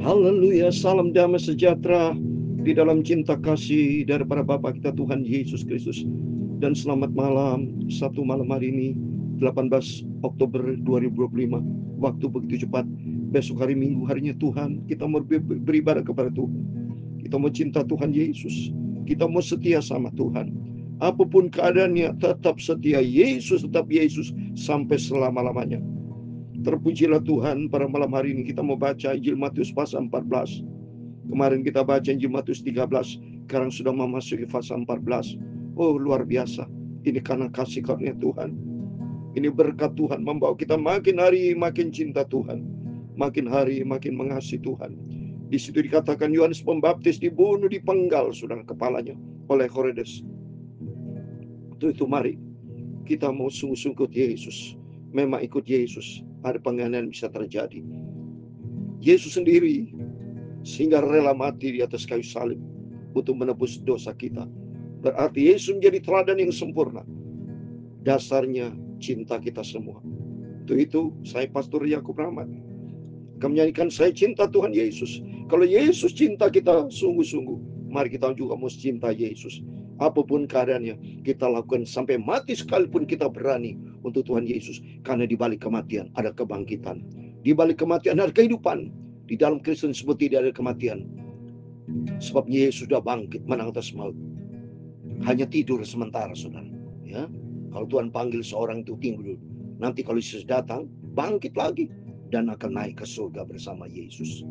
Haleluya, salam damai sejahtera di dalam cinta kasih daripada Bapa kita Tuhan Yesus Kristus. Dan selamat malam, satu malam hari ini 18 Oktober 2025. Waktu begitu cepat. Besok hari Minggu, harinya Tuhan. Kita mau beribadah kepada Tuhan. Kita mau cinta Tuhan Yesus. Kita mau setia sama Tuhan. Apapun keadaannya, tetap setia Yesus, tetap Yesus sampai selama-lamanya. Terpujilah Tuhan. Pada malam hari ini kita mau baca Injil Matius pasal 14. Kemarin kita baca Injil Matius 13. Sekarang sudah memasuki pasal 14. Oh, luar biasa. Ini karena kasih karunia Tuhan. Ini berkat Tuhan membawa kita makin hari makin cinta Tuhan. Makin hari makin mengasihi Tuhan. Di situ dikatakan Yohanes Pembaptis dibunuh, dipenggal saudara kepalanya oleh Herodes. Itu mari kita mau sungguh-sungguh ikut Yesus. Memang ikut Yesus ada penganiayaan bisa terjadi. Yesus sendiri sehingga rela mati di atas kayu salib untuk menebus dosa kita. Berarti Yesus menjadi teladan yang sempurna. Dasarnya cinta kita semua. Untuk itu saya Pastor Yakub Rahmat akan menyanyikan Saya Cinta Tuhan Yesus. Kalau Yesus cinta kita sungguh-sungguh, mari kita juga mesti cinta Yesus. Apapun keadaannya, kita lakukan sampai mati sekalipun kita berani untuk Tuhan Yesus. Karena di balik kematian ada kebangkitan. Di balik kematian ada kehidupan. Di dalam Kristen disebut tidak ada kematian. Sebab Yesus sudah bangkit menang atas maut. Hanya tidur sementara, saudara. Ya, kalau Tuhan panggil seorang itu tidur. Nanti kalau Yesus datang, bangkit lagi dan akan naik ke surga bersama Yesus.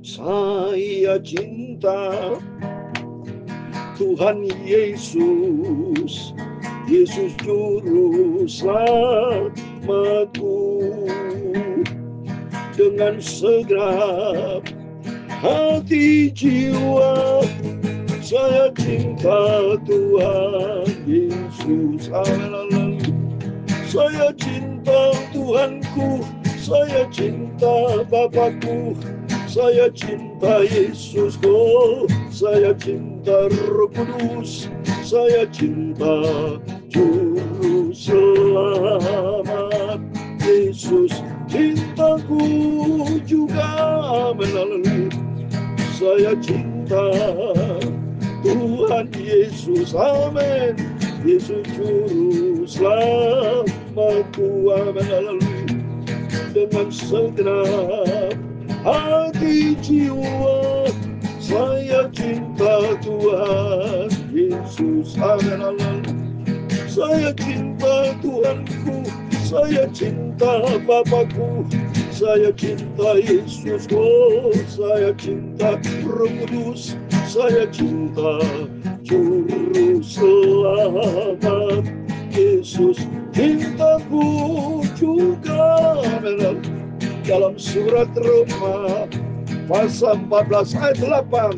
Saya cinta Tuhan Yesus, Yesus juru selamatku. Dengan segenap hati jiwa saya cinta Tuhan Yesus. Saya cinta Tuhanku, saya cinta Bapakku, saya cinta Yesus. Oh, saya cinta Roh Kudus, saya cinta Juru Selamat Yesus. Cintaku juga melalui. Saya cinta Tuhan Yesus, amin. Yesus Juru Selamatku, melalui. Dengan segenap hati jiwa saya cinta Tuhan Yesus, amin. Saya cinta Tuhanku, saya cinta Bapakku, saya cinta Yesus. Oh, saya cinta Roh Kudus, saya cinta Juru Selamat Yesus. Cintaku juga melalui. Dalam surat Roma pasal 14 ayat 8,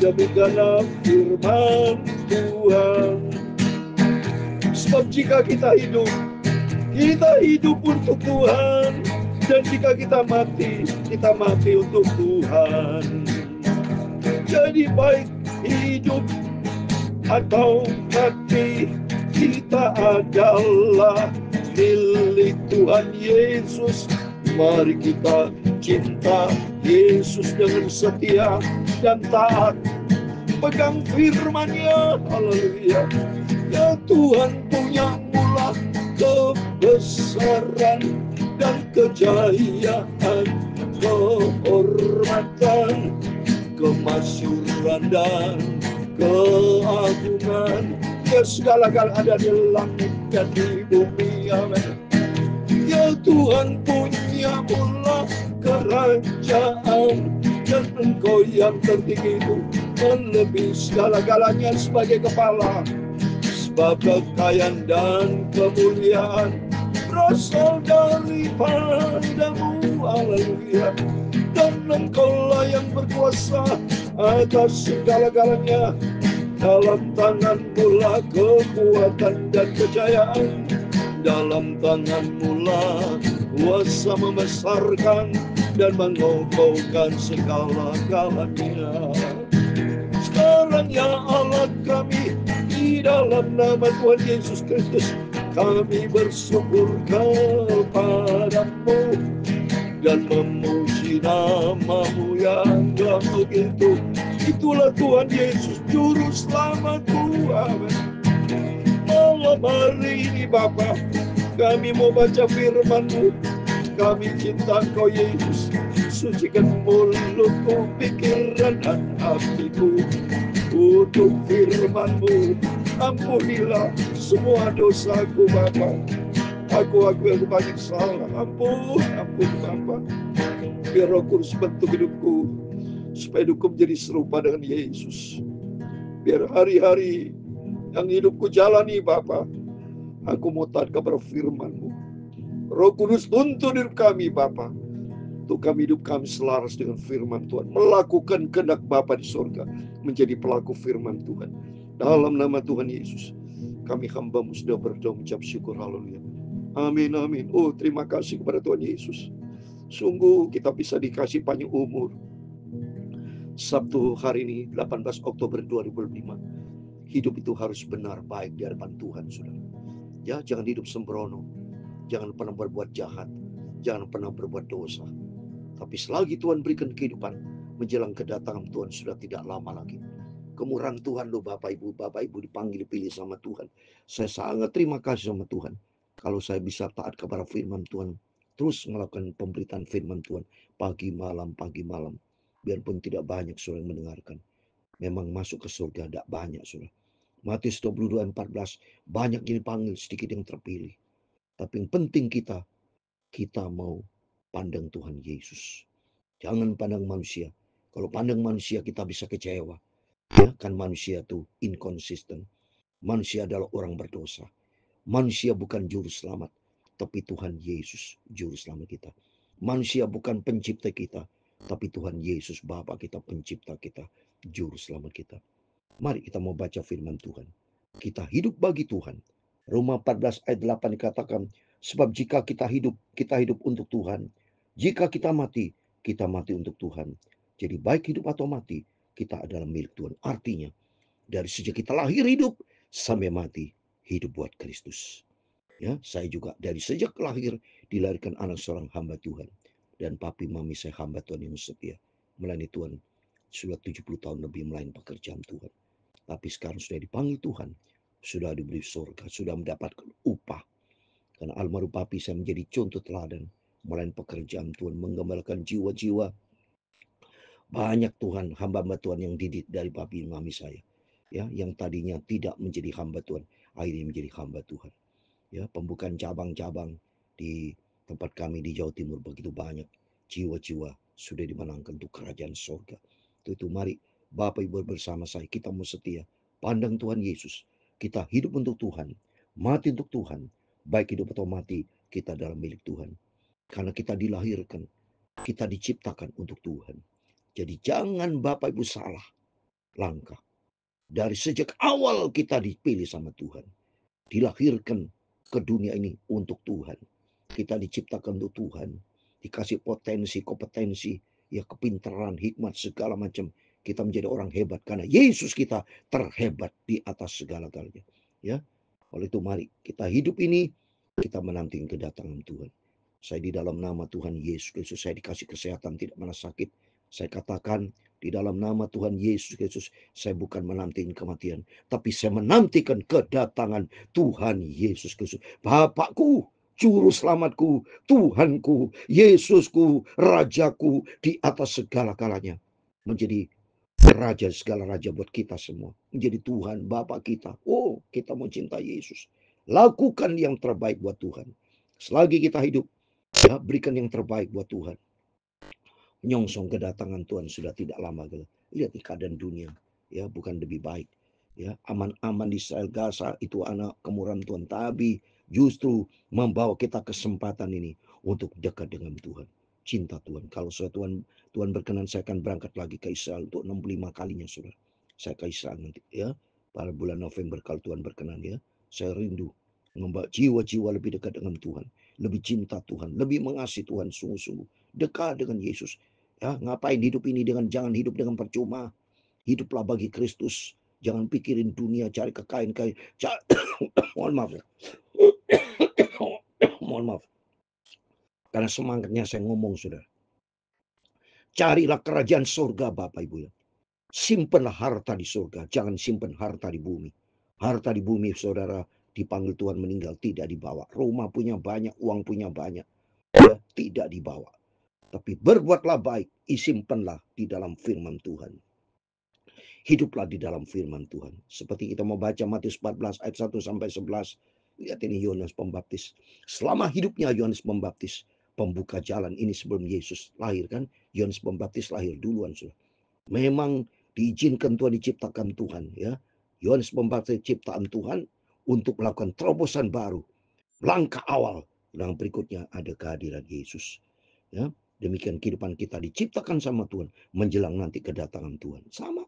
demikianlah firman Tuhan. Sebab jika kita hidup untuk Tuhan. Dan jika kita mati untuk Tuhan. Jadi baik hidup atau mati, kita adalah milik Tuhan Yesus. Mari kita cinta Yesus dengan setia dan taat. Pegang firman-Nya, haleluya. Ya Tuhan punya mula kebesaran dan kejayaan, kehormatan, kemasyuran dan keagungan. Ya segala-gala ada di langit dan di bumi, amin. Ya Tuhan punya mula kerajaan, dan Engkau yang tertinggi itu melebihi segala-galanya sebagai kepala. Sebab kekayaan dan kemuliaan berasal daripadamu, haleluya. Dan Engkaulah yang berkuasa atas segala-galanya. Dalam tangan-Mu lah kekuatan dan kejayaan. Dalam tangan-Mu lah kuasa membesarkan dan mengokohkan segala-galanya. Sekarang ya Allah kami, di dalam nama Tuhan Yesus Kristus, kami bersyukur kepada-Mu dan memuji nama-Mu. untuk itu. Itulah Tuhan Yesus, Juru Selamatku. Amin. Malam hari ini Bapa, kami mau baca firman-Mu. Kami cinta Engkau Yesus. Sucikan mulutku, pikiran dan hatiku untuk firman-Mu. Ampunilah semua dosaku Bapa. Aku banyak salah. Ampun Bapa. Biar Roh Kudus bentuk hidupku, supaya hidupku menjadi serupa dengan Yesus. Biar hari-hari yang hidupku jalani Bapa, aku mau taat kepada firman-Mu. Roh Kudus tuntun hidup kami Bapa, untuk hidup kami selaras dengan firman Tuhan, melakukan kehendak Bapa di surga, menjadi pelaku firman Tuhan. Dalam nama Tuhan Yesus, kami hamba-Mu sudah berdoa mengucap syukur. Haleluya. Amin, amin. Oh, terima kasih kepada Tuhan Yesus. Sungguh kita bisa dikasih panjang umur. Sabtu hari ini 18 Oktober 2005. Hidup itu harus benar, baik di hadapan Tuhan, saudara. Ya, jangan hidup sembrono. Jangan pernah berbuat jahat. Jangan pernah berbuat dosa. Tapi selagi Tuhan berikan kehidupan, menjelang kedatangan Tuhan sudah tidak lama lagi. Kemurahan Tuhan loh Bapak Ibu dipanggil pilih sama Tuhan. Saya sangat terima kasih sama Tuhan. Kalau saya bisa taat kepada firman Tuhan, terus melakukan pemberitaan firman Tuhan pagi malam. Biarpun tidak banyak saudara yang mendengarkan. Memang masuk ke surga tidak banyak saudara. Matius 22:14, banyak yang dipanggil, sedikit yang terpilih. Tapi yang penting kita mau pandang Tuhan Yesus. Jangan pandang manusia. Kalau pandang manusia kita bisa kecewa. Ya, kan manusia itu inkonsisten. Manusia adalah orang berdosa. Manusia bukan juru selamat, tapi Tuhan Yesus juru selamat kita. Manusia bukan pencipta kita, tapi Tuhan Yesus Bapa kita, pencipta kita, juru selamat kita. Mari kita mau baca firman Tuhan. Kita hidup bagi Tuhan. Roma 14 ayat 8 dikatakan, sebab jika kita hidup untuk Tuhan. Jika kita mati untuk Tuhan. Jadi baik hidup atau mati, kita adalah milik Tuhan. Artinya, dari sejak kita lahir hidup sampai mati, hidup buat Kristus. Ya, saya juga dari sejak lahir dilahirkan anak seorang hamba Tuhan. Dan papi mami saya hamba Tuhan yang setia. Melayani Tuhan sudah 70 tahun lebih melayani pekerjaan Tuhan. Tapi sekarang sudah dipanggil Tuhan. Sudah diberi surga, sudah mendapatkan upah. Karena almarhum papi saya menjadi contoh teladan. Melayani pekerjaan Tuhan, menggembalakan jiwa-jiwa. Banyak Tuhan, hamba-hamba Tuhan yang didik dari papi mami saya. Ya, yang tadinya tidak menjadi hamba Tuhan, akhirnya menjadi hamba Tuhan. Ya, pembukaan cabang-cabang di tempat kami di Jawa Timur begitu banyak jiwa-jiwa sudah dimenangkan untuk kerajaan surga. Itu mari Bapak Ibu bersama saya, kita mau setia pandang Tuhan Yesus. Kita hidup untuk Tuhan, mati untuk Tuhan. Baik hidup atau mati, kita dalam milik Tuhan. Karena kita dilahirkan, kita diciptakan untuk Tuhan. Jadi jangan Bapak Ibu salah langkah. Dari sejak awal kita dipilih sama Tuhan. Dilahirkan ke dunia ini untuk Tuhan. Kita diciptakan untuk Tuhan. Dikasih potensi, kompetensi, ya kepintaran, hikmat, segala macam. Kita menjadi orang hebat karena Yesus kita terhebat di atas segala-galanya. Ya, oleh itu mari kita hidup ini, kita menanti kedatangan Tuhan. Saya di dalam nama Tuhan Yesus Kristus, saya dikasih kesehatan, tidak pernah sakit. Saya katakan di dalam nama Tuhan Yesus Kristus, saya bukan menanti kematian, tapi saya menantikan kedatangan Tuhan Yesus Kristus. Bapakku, juru selamatku, Tuhanku, Yesusku, Rajaku di atas segala-galanya. Menjadi Raja, segala raja buat kita semua. Menjadi Tuhan, Bapa kita. Oh, kita mau cinta Yesus. Lakukan yang terbaik buat Tuhan. Selagi kita hidup, ya, berikan yang terbaik buat Tuhan. Nyongsong kedatangan Tuhan sudah tidak lama. Lihat di keadaan dunia, ya, bukan lebih baik. Ya, aman-aman di Israel Gaza itu anak kemurahan Tuhan, tapi justru membawa kita kesempatan ini untuk dekat dengan Tuhan, cinta Tuhan. Kalau saya Tuhan berkenan, saya akan berangkat lagi ke Israel untuk 65 kalinya, saudara. Saya ke Israel nanti, ya, pada bulan November kalau Tuhan berkenan, ya. Saya rindu membawa jiwa-jiwa lebih dekat dengan Tuhan, lebih cinta Tuhan, lebih mengasihi Tuhan sungguh-sungguh, dekat dengan Yesus. Ya, ngapain hidup ini jangan hidup dengan percuma. Hiduplah bagi Kristus. Jangan pikirin dunia, cari kekayaan. Mohon maaf ya. Mohon maaf. Karena semangatnya saya ngomong, saudara. Carilah kerajaan surga Bapak Ibu ya. Simpenlah harta di surga, jangan simpen harta di bumi. Harta di bumi saudara dipanggil Tuhan meninggal tidak dibawa. Rumah punya banyak, uang punya banyak, ya tidak dibawa. Tapi berbuatlah baik, simpenlah di dalam firman Tuhan. Hiduplah di dalam firman Tuhan. Seperti kita mau baca Matius 14 ayat 1 sampai 11. Lihat ini Yohanes Pembaptis. Selama hidupnya Yohanes Pembaptis, pembuka jalan ini sebelum Yesus lahir kan. Yohanes Pembaptis lahir duluan sudah. Memang diizinkan Tuhan, diciptakan Tuhan ya. Yohanes Pembaptis ciptaan Tuhan untuk melakukan terobosan baru. Langkah awal. Yang berikutnya ada kehadiran Yesus. Ya, demikian kehidupan kita diciptakan sama Tuhan menjelang nanti kedatangan Tuhan. Sama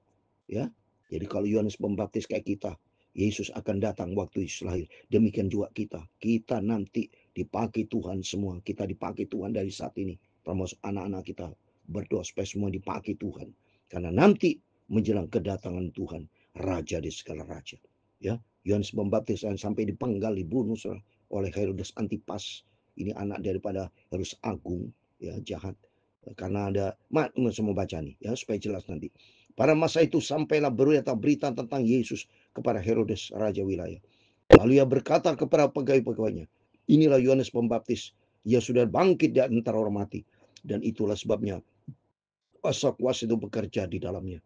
ya. Jadi kalau Yohanes Pembaptis kayak kita, Yesus akan datang waktu Yesus lahir. Demikian juga kita. Kita nanti dipakai Tuhan semua. Kita dipakai Tuhan dari saat ini. Termasuk anak-anak kita berdoa supaya semua dipakai Tuhan. Karena nanti menjelang kedatangan Tuhan, Raja di segala raja. Ya, Yohanes Pembaptis sampai dipenggal, dibunuh oleh Herodes Antipas. Ini anak daripada Herodes Agung, ya jahat. Karena ada, semua baca nih, ya supaya jelas nanti. Pada masa itu sampailah berita tentang Yesus kepada Herodes Raja wilayah. Lalu ia berkata kepada pegawai-pegawainya, inilah Yohanes Pembaptis, ia sudah bangkit di antara orang mati. Dan itulah sebabnya kuasa-kuasa itu bekerja di dalamnya.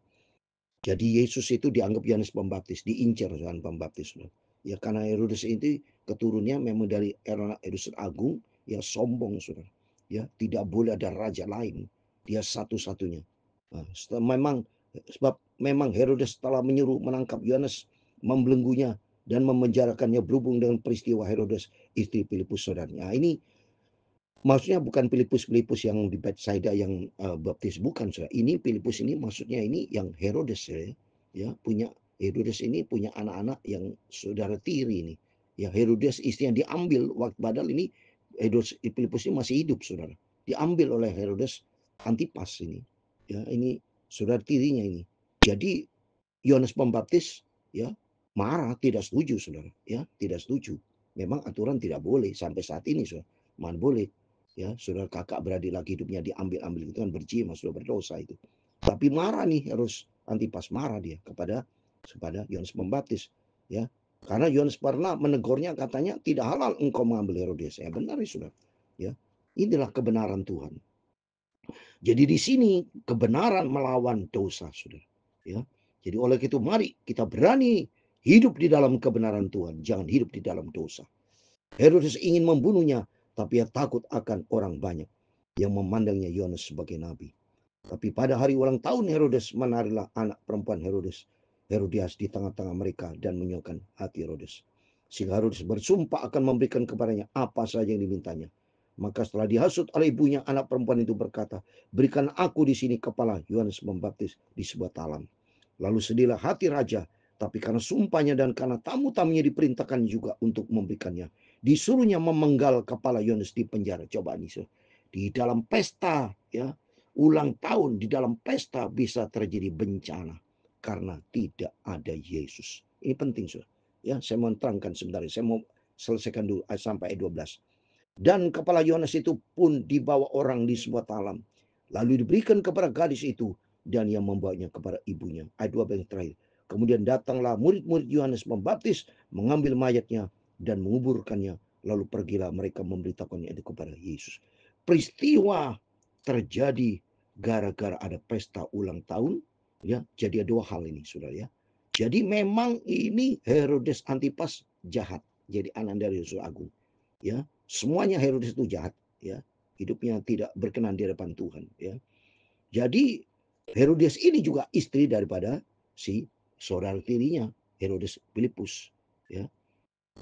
Jadi Yesus itu dianggap Yohanes Pembaptis, diincar Yohanes Pembaptis. Ya karena Herodes itu keturunnya memang dari Herodes Agung, ya sombong saudara. Ya tidak boleh ada raja lain, dia satu-satunya. Nah, sebab memang Herodes telah menyuruh menangkap Yohanes, membelenggunya dan memenjarakannya berhubung dengan peristiwa Herodes istri Filipus saudaranya. Nah, ini maksudnya bukan Filipus yang di Bethsaida yang baptis, bukan saudara. Ini Filipus ini maksudnya ini yang Herodes ya punya. Herodes ini punya anak-anak yang saudara tiri ini. Ya Herodes istrinya diambil waktu padahal ini Herodes Filipus ini masih hidup saudara. Diambil oleh Herodes Antipas ini. Ya ini saudara tirinya ini. Jadi Yohanes Pembaptis ya marah, tidak setuju saudara. Ya tidak setuju. Memang aturan tidak boleh sampai saat ini saudara. Man boleh. Ya, saudara kakak beradik lagi hidupnya diambil itu kan berjima, sudah berdosa itu. Tapi marah nih harus Antipas, marah dia kepada Yohanes Pembaptis, ya. Karena Yohanes pernah menegurnya, katanya tidak halal engkau mengambil Herodes. Ya benar ya saudara. Ya, inilah kebenaran Tuhan. Jadi di sini kebenaran melawan dosa, saudara. Ya, jadi oleh itu mari kita berani hidup di dalam kebenaran Tuhan, jangan hidup di dalam dosa. Herodes ingin membunuhnya, tapi ia takut akan orang banyak yang memandangnya Yohanes sebagai nabi. Tapi pada hari ulang tahun Herodes, menarilah anak perempuan Herodias di tengah-tengah mereka dan menyukai hati Herodes. Sehingga Herodes bersumpah akan memberikan kepadanya apa saja yang dimintanya. Maka setelah dihasut oleh ibunya, anak perempuan itu berkata, berikan aku di sini kepala Yohanes Pembaptis di sebuah talam. Lalu sedihlah hati raja, tapi karena sumpahnya dan karena tamu-tamunya diperintahkan juga untuk memberikannya. Disuruhnya memenggal kepala Yohanes di penjara. Coba nih, di dalam pesta ya ulang tahun, di dalam pesta bisa terjadi bencana karena tidak ada Yesus. Ini penting saudara. Ya, saya mau terangkan sebentar. Saya mau selesaikan dulu sampai ayat 12. Dan kepala Yohanes itu pun dibawa orang di sebuah talam, lalu diberikan kepada gadis itu dan yang membawanya kepada ibunya. Ayat 12 yang terakhir. Kemudian datanglah murid-murid Yohanes Pembaptis mengambil mayatnya dan menguburkannya. Lalu pergilah mereka memberitakannya itu kepada Yesus. Peristiwa terjadi gara-gara ada pesta ulang tahun. Ya, jadi ada dua hal ini, saudara ya. Jadi memang ini Herodes Antipas jahat. Jadi anak dari Yesus Agung. Ya, semuanya Herodes itu jahat. Ya, hidupnya tidak berkenan di hadapan Tuhan. Ya, jadi Herodes ini juga istri daripada si saudara tirinya Herodes Filipus. Ya,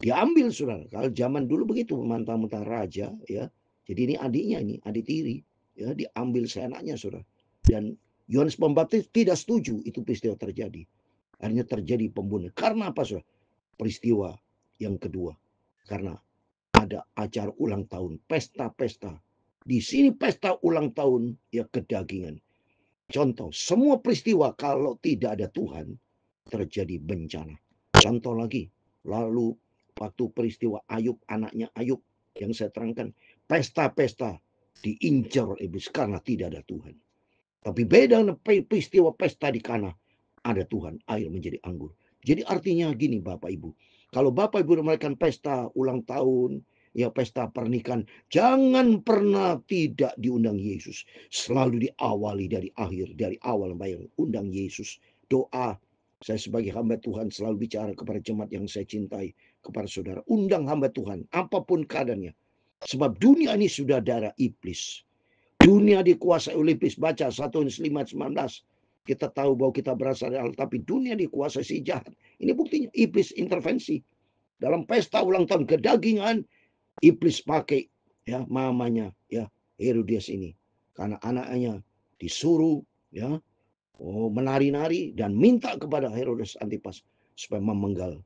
diambil saudara. Kalau zaman dulu begitu, mentang-mentang raja, ya. Jadi ini adiknya, ini adik tiri, ya, diambil seenaknya saudara. Dan Yohanes Pembaptis tidak setuju itu peristiwa terjadi. Akhirnya terjadi pembunuhan. Karena apa saudara? Peristiwa yang kedua. Karena ada acara ulang tahun, pesta-pesta. Di sini pesta ulang tahun ya kedagingan. Contoh, semua peristiwa kalau tidak ada Tuhan terjadi bencana. Contoh lagi, lalu waktu peristiwa Ayub, anaknya Ayub yang saya terangkan, pesta-pesta diincar iblis karena tidak ada Tuhan. Tapi beda dengan peristiwa pesta di Kana. Ada Tuhan, air menjadi anggur. Jadi artinya gini Bapak Ibu. Kalau Bapak Ibu merayakan pesta ulang tahun, ya pesta pernikahan, jangan pernah tidak diundang Yesus. Selalu diawali dari akhir, dari awal bayang undang Yesus. Doa, saya sebagai hamba Tuhan selalu bicara kepada jemaat yang saya cintai, kepada saudara. Undang hamba Tuhan, apapun keadaannya. Sebab dunia ini sudah darah iblis. Dunia dikuasai oleh iblis. Baca 1 Yohanes 5:19. Kita tahu bahwa kita berasal dari Allah, tapi dunia dikuasai si jahat. Ini buktinya iblis intervensi. Dalam pesta ulang tahun kedagingan, iblis pakai ya mamanya ya Herodias ini. Karena anaknya disuruh ya menari-nari dan minta kepada Herodes Antipas supaya memenggal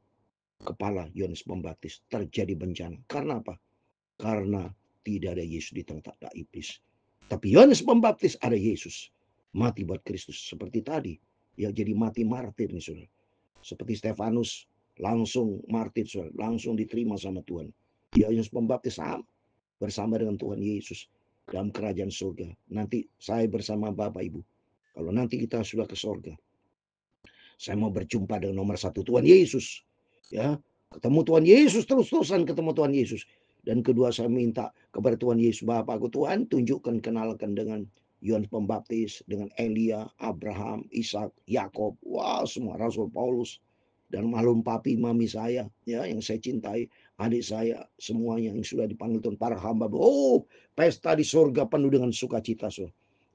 kepala Yohanes Pembaptis. Terjadi bencana. Karena apa? Karena tidak ada Yesus di tengah-tengah iblis. Tapi Yohanes Pembaptis ada Yesus. Mati buat Kristus. Seperti tadi. Ya jadi mati martir nih saudara. Seperti Stefanus. Langsung martir saudara. Langsung diterima sama Tuhan. Yohanes Pembaptis sama. Bersama dengan Tuhan Yesus. Dalam kerajaan surga. Nanti saya bersama Bapak Ibu. Kalau nanti kita sudah ke surga. Saya mau berjumpa dengan nomor 1 Tuhan Yesus. Ya, ketemu Tuhan Yesus terus-terusan ketemu Tuhan Yesus. Dan kedua saya minta kepada Tuhan Yesus, Bapakku Tuhan tunjukkan, kenalkan dengan Yohanes Pembaptis, dengan Elia, Abraham, Ishak, Yakob, wah semua Rasul Paulus, dan malum papi mami saya, ya yang saya cintai, adik saya, semuanya yang sudah dipanggil Tuhan, para hamba. Oh, pesta di surga penuh dengan sukacita. So.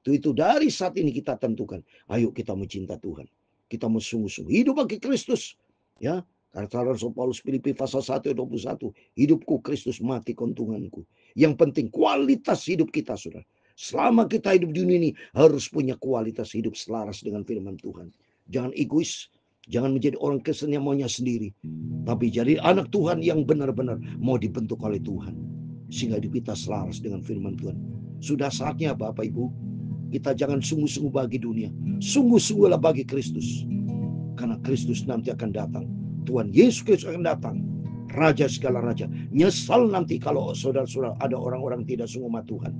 Itu dari saat ini kita tentukan, ayo kita mencinta Tuhan. Kita mau sungguh-sungguh hidup bagi Kristus, ya. Kata Rasul Paulus Filipi pasal 1 ayat 21, hidupku Kristus, mati keuntunganku. Yang penting kualitas hidup kita, saudara. Selama kita hidup di dunia ini harus punya kualitas hidup selaras dengan firman Tuhan. Jangan egois, jangan menjadi orang Kristen yang maunya sendiri, tapi jadi anak Tuhan yang benar-benar mau dibentuk oleh Tuhan. Sehingga hidup kita selaras dengan firman Tuhan. Sudah saatnya Bapak Ibu, kita jangan sungguh-sungguh bagi dunia. Sungguh-sungguhlah bagi Kristus. Karena Kristus nanti akan datang. Tuhan Yesus Kristus akan datang. Raja segala raja. Nyesal nanti kalau saudara-saudara ada orang-orang tidak sungguh sama Tuhan.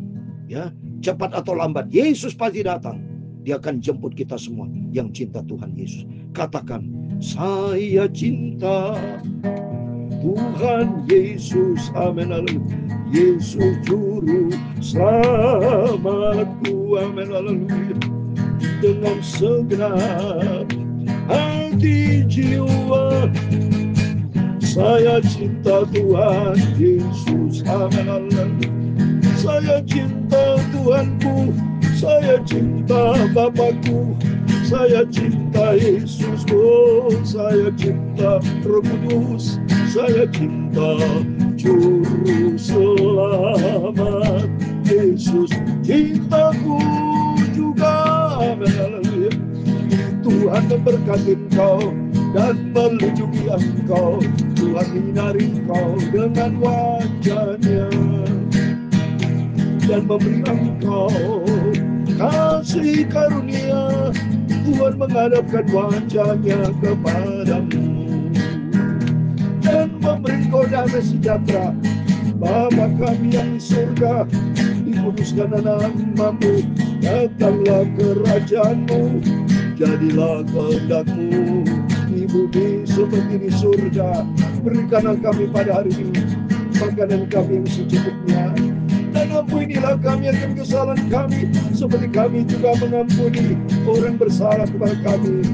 Ya, cepat atau lambat Yesus pasti datang. Dia akan jemput kita semua yang cinta Tuhan Yesus. Katakan, saya cinta Tuhan Yesus. Amin. Yesus juru selamatku. Amin. Haleluya. Dengan segenap hati jiwa saya cinta Tuhan Yesus. Amin. Saya cinta Tuhanku, saya cinta Bapakku, saya cinta Yesusku, saya cinta Roh Kudus, saya cinta Juru Selamat Yesus. Cintaku juga, haleluya. Tuhan memberkati engkau dan melindungi engkau. Tuhan menyinari engkau dengan wajah-Nya dan memberi engkau kasih karunia. Tuhan menghadapkan wajah-Nya kepadamu dan memberi engkau damai sejahtera. Bapa kami yang di surga, dikuduskan namamu, datanglah kerajaan-Mu, jadilah kehendak-Mu di bumi seperti di surga. Berikanlah kami pada hari ini makanan kami yang secukupnya, dan ampunilah kami akan kesalahan kami, seperti kami juga mengampuni orang bersalah kepada kami.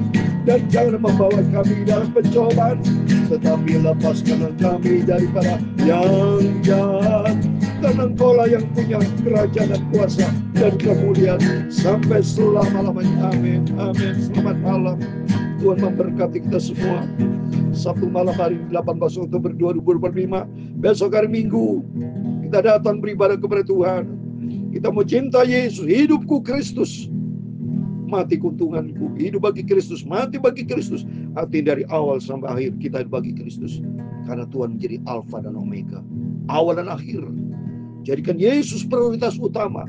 Dan jangan membawa kami dalam pencobaan, tetapi lepaskanlah kami daripada yang jahat. Karena Engkaulah yang punya kerajaan dan kuasa dan kemuliaan sampai selama-lamanya. Amin. Amin. Selamat malam. Tuhan memberkati kita semua. Sabtu malam hari 18 Oktober 2025. Besok hari Minggu kita datang beribadah kepada Tuhan. Kita mau cinta Yesus. Hidupku Kristus, mati keuntunganku. Hidup bagi Kristus, mati bagi Kristus. Arti dari awal sampai akhir kita hidup bagi Kristus. Karena Tuhan menjadi Alfa dan Omega, awal dan akhir. Jadikan Yesus prioritas utama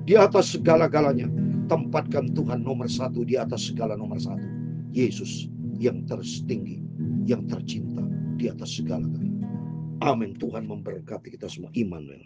di atas segala-galanya. Tempatkan Tuhan nomor 1 di atas segala nomor 1. Yesus yang tertinggi, yang tercinta di atas segala-galanya. Amin. Tuhan memberkati kita semua. Immanuel.